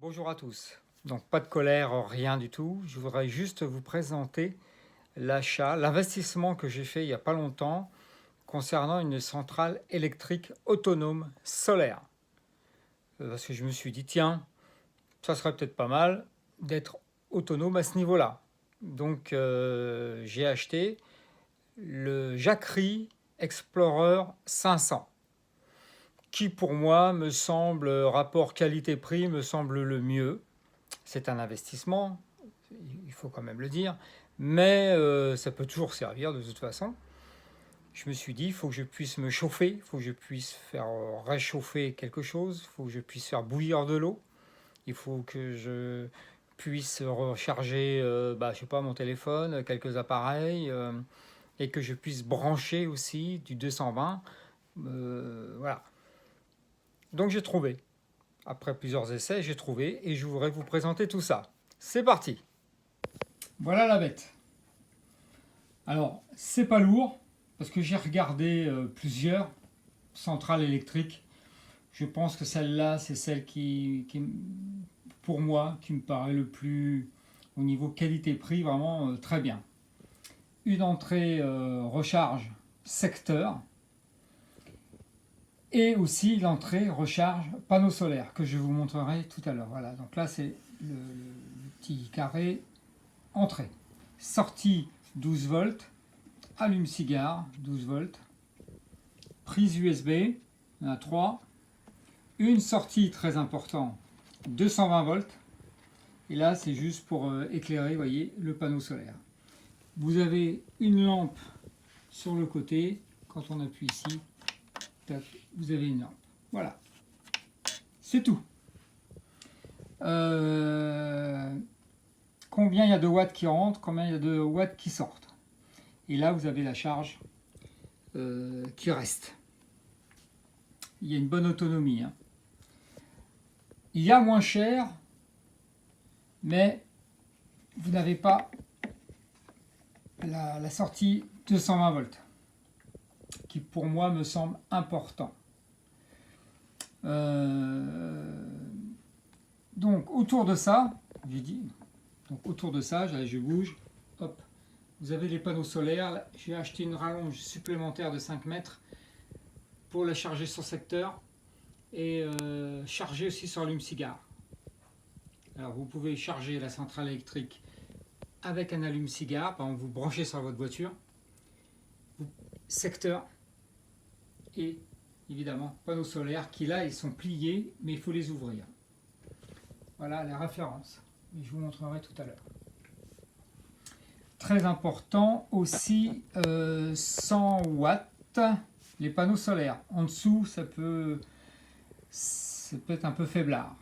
Bonjour à tous. Donc pas de colère, rien du tout. Je voudrais juste vous présenter l'investissement que j'ai fait il n'y a pas longtemps concernant une centrale électrique autonome solaire. Parce que je me suis dit, tiens, ça serait peut-être pas mal d'être autonome à ce niveau-là. Donc j'ai acheté le Jackery Explorer 500, qui pour moi me semble, rapport qualité-prix, me semble le mieux. C'est un investissement, il faut quand même le dire, mais ça peut toujours servir de toute façon. Je me suis dit, il faut que je puisse me chauffer, il faut que je puisse faire réchauffer quelque chose, il faut que je puisse faire bouillir de l'eau, il faut que je puisse recharger, je sais pas, mon téléphone, quelques appareils, et que je puisse brancher aussi du 220. Voilà. Donc j'ai trouvé. Après plusieurs essais, j'ai trouvé et je voudrais vous présenter tout ça. C'est parti. Voilà la bête. Alors, c'est pas lourd, parce que j'ai regardé plusieurs centrales électriques. Je pense que celle-là, c'est celle pour moi, qui me paraît le plus, au niveau qualité-prix, vraiment très bien. Une entrée recharge secteur, et aussi l'entrée recharge panneau solaire, que je vous montrerai tout à l'heure. Voilà, donc là, c'est le petit carré entrée. Sortie 12 volts, allume-cigare 12 volts, prise USB, il y en a 3, une sortie très importante 220 volts, et là c'est juste pour éclairer, vous voyez, le panneau solaire. Vous avez une lampe sur le côté, quand on appuie ici, tac, vous avez une lampe. Voilà, c'est tout. Combien il y a de watts qui rentrent, combien il y a de watts qui sortent. Et là, vous avez la charge qui reste. Il y a une bonne autonomie. Hein. Il y a moins cher, mais vous n'avez pas la sortie 220 volts, qui pour moi me semble important. Donc autour de ça, j'ai dit, donc autour de ça, je bouge, hop, vous avez les panneaux solaires. J'ai acheté une rallonge supplémentaire de 5 mètres pour la charger sur secteur et charger aussi sur allume-cigare. Alors vous pouvez charger la centrale électrique avec un allume-cigare, par exemple vous branchez sur votre voiture, secteur et évidemment panneaux solaires qui là ils sont pliés mais il faut les ouvrir. Voilà la référence, et je vous montrerai tout à l'heure. Très important aussi, 100 watts, les panneaux solaires. En dessous, ça peut être un peu faiblard.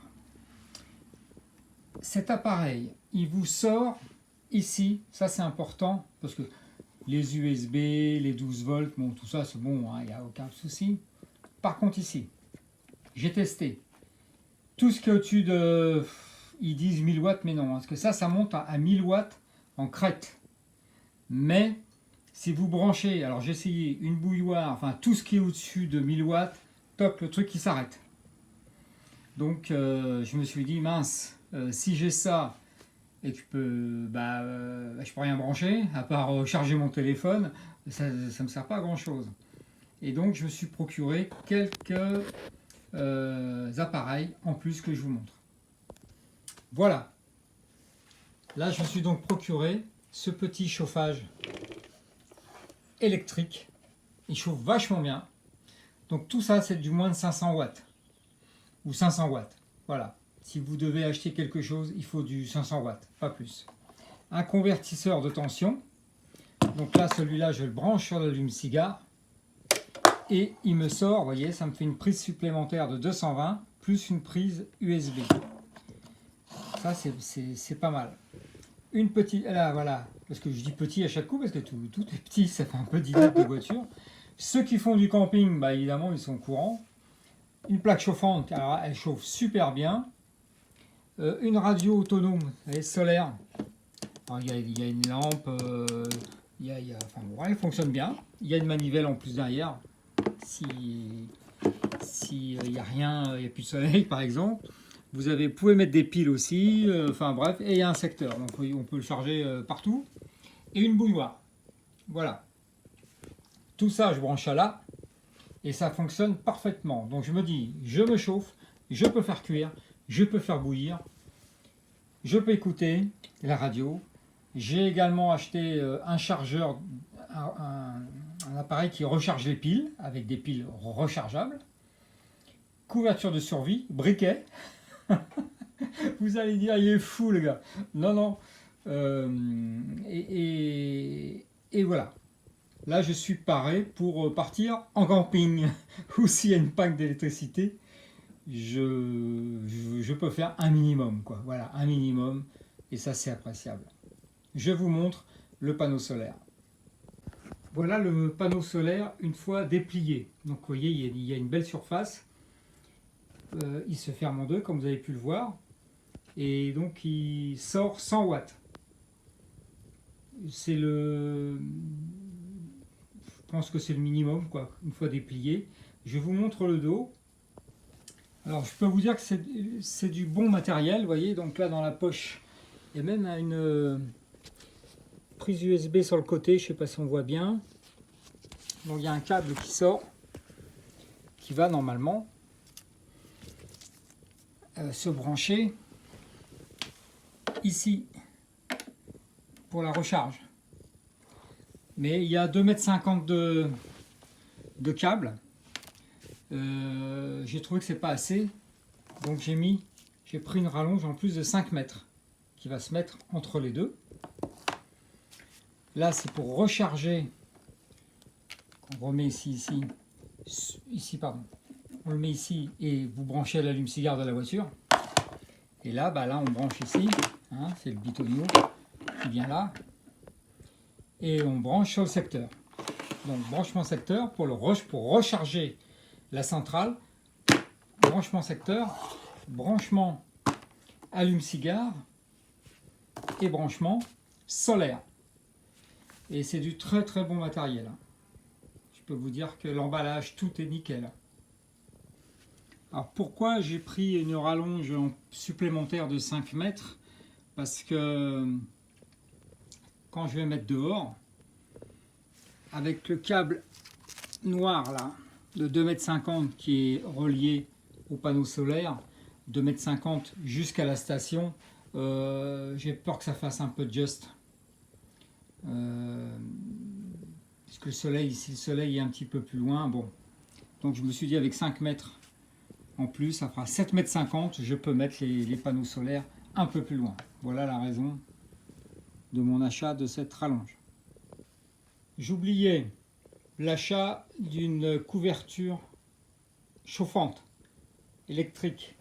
Cet appareil, il vous sort ici, ça c'est important, parce que les USB, les 12 volts, bon, tout ça c'est bon, il n'y a aucun souci. Par contre ici, j'ai testé. Tout ce qui est au-dessus de, ils disent 1000 watts, mais non, parce que ça monte à 1000 watts en crête. Mais si vous branchez, alors j'ai essayé une bouilloire, enfin tout ce qui est au-dessus de 1000 watts, top, le truc qui s'arrête. Donc je me suis dit, mince, si j'ai ça et que je peux rien brancher, à part charger mon téléphone, ça ne me sert pas à grand chose. Et donc je me suis procuré quelques appareils en plus que je vous montre. Voilà. Là je me suis donc procuré ce petit chauffage électrique. Il chauffe vachement bien. Donc tout ça c'est du moins de 500 watts. Ou 500 watts. Voilà. Si vous devez acheter quelque chose, il faut du 500 watts, pas plus. Un convertisseur de tension. Donc là, celui-là, je le branche sur l'allume-cigare. Et il me sort, vous voyez, ça me fait une prise supplémentaire de 220, plus une prise USB. Ça, c'est pas mal. Une petite, là, voilà, parce que je dis petit à chaque coup, parce que tout est petit, ça fait un peu d'idée de voiture. Ceux qui font du camping, évidemment, ils sont au courant. Une plaque chauffante, alors elle chauffe super bien. Une radio autonome, elle est solaire. Il y a une lampe, elle fonctionne bien. Il y a une manivelle en plus derrière. Si il n'y a rien, il n'y a plus de soleil par exemple. Vous pouvez mettre des piles aussi, enfin bref, et il y a un secteur, donc on peut le charger partout. Et une bouilloire. Voilà. Tout ça, je branche à là, et ça fonctionne parfaitement. Donc je me dis, je me chauffe, je peux faire cuire, je peux faire bouillir, je peux écouter la radio. J'ai également acheté un chargeur, un appareil qui recharge les piles, avec des piles rechargeables. Couverture de survie, briquet. Vous allez dire, il est fou le gars. Non, non. Et voilà. Là, je suis paré pour partir en camping. Ou s'il y a une panne d'électricité, je peux faire un minimum, quoi. Voilà, un minimum. Et ça, c'est appréciable. Je vous montre le panneau solaire. Voilà le panneau solaire une fois déplié. Donc, vous voyez, il y a une belle surface. Il se ferme en deux, comme vous avez pu le voir. Et donc, il sort 100 watts. C'est le... Je pense que c'est le minimum, quoi, une fois déplié. Je vous montre le dos. Alors, je peux vous dire que c'est du bon matériel, vous voyez. Donc là, dans la poche, il y a même une prise USB sur le côté, je ne sais pas si on voit bien. Donc, il y a un câble qui sort, qui va normalement se brancher ici pour la recharge. Mais il y a 2,50 m de câble. J'ai trouvé que c'est pas assez, donc j'ai pris une rallonge en plus de 5 mètres qui va se mettre entre les deux. Là, c'est pour recharger. On remet ici, pardon. On le met ici et vous branchez l'allume-cigare de la voiture. Et là, là, on branche ici. Hein, c'est le bitonio qui vient là. Et on branche sur le secteur. Donc, branchement secteur pour recharger la centrale. Branchement secteur. Branchement allume-cigare. Et branchement solaire. Et c'est du très très bon matériel. Je peux vous dire que l'emballage, tout est nickel. Alors pourquoi j'ai pris une rallonge supplémentaire de 5 mètres? Parce que quand je vais mettre dehors, avec le câble noir là, de 2,50 m qui est relié au panneau solaire, 2,50 m jusqu'à la station, j'ai peur que ça fasse un peu just. Parce que le soleil, si le soleil est un petit peu plus loin, bon. Donc je me suis dit avec 5 mètres en plus, ça fera 7,50 m, je peux mettre les panneaux solaires un peu plus loin. Voilà la raison de mon achat de cette rallonge. J'oubliais l'achat d'une couverture chauffante électrique.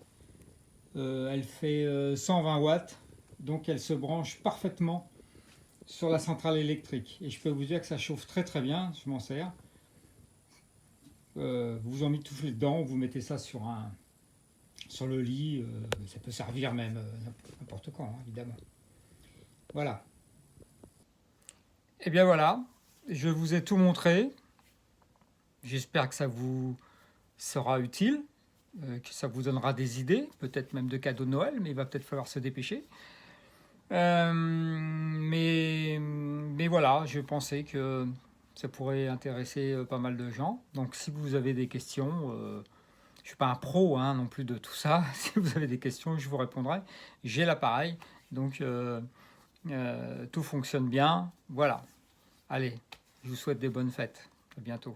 Elle fait 120 watts, donc elle se branche parfaitement sur la centrale électrique. Et je peux vous dire que ça chauffe très très bien, je m'en sers. Vous en mitouflez dedans, vous mettez ça sur le lit, ça peut servir même n'importe quand, hein, évidemment. Voilà. Et bien voilà, je vous ai tout montré. J'espère que ça vous sera utile, que ça vous donnera des idées, peut-être même de cadeaux de Noël, mais il va peut-être falloir se dépêcher. Mais voilà, je pensais que ça pourrait intéresser pas mal de gens. Donc si vous avez des questions, je ne suis pas un pro non plus de tout ça. Si vous avez des questions, je vous répondrai. J'ai l'appareil, donc tout fonctionne bien. Voilà. Allez, je vous souhaite des bonnes fêtes. À bientôt.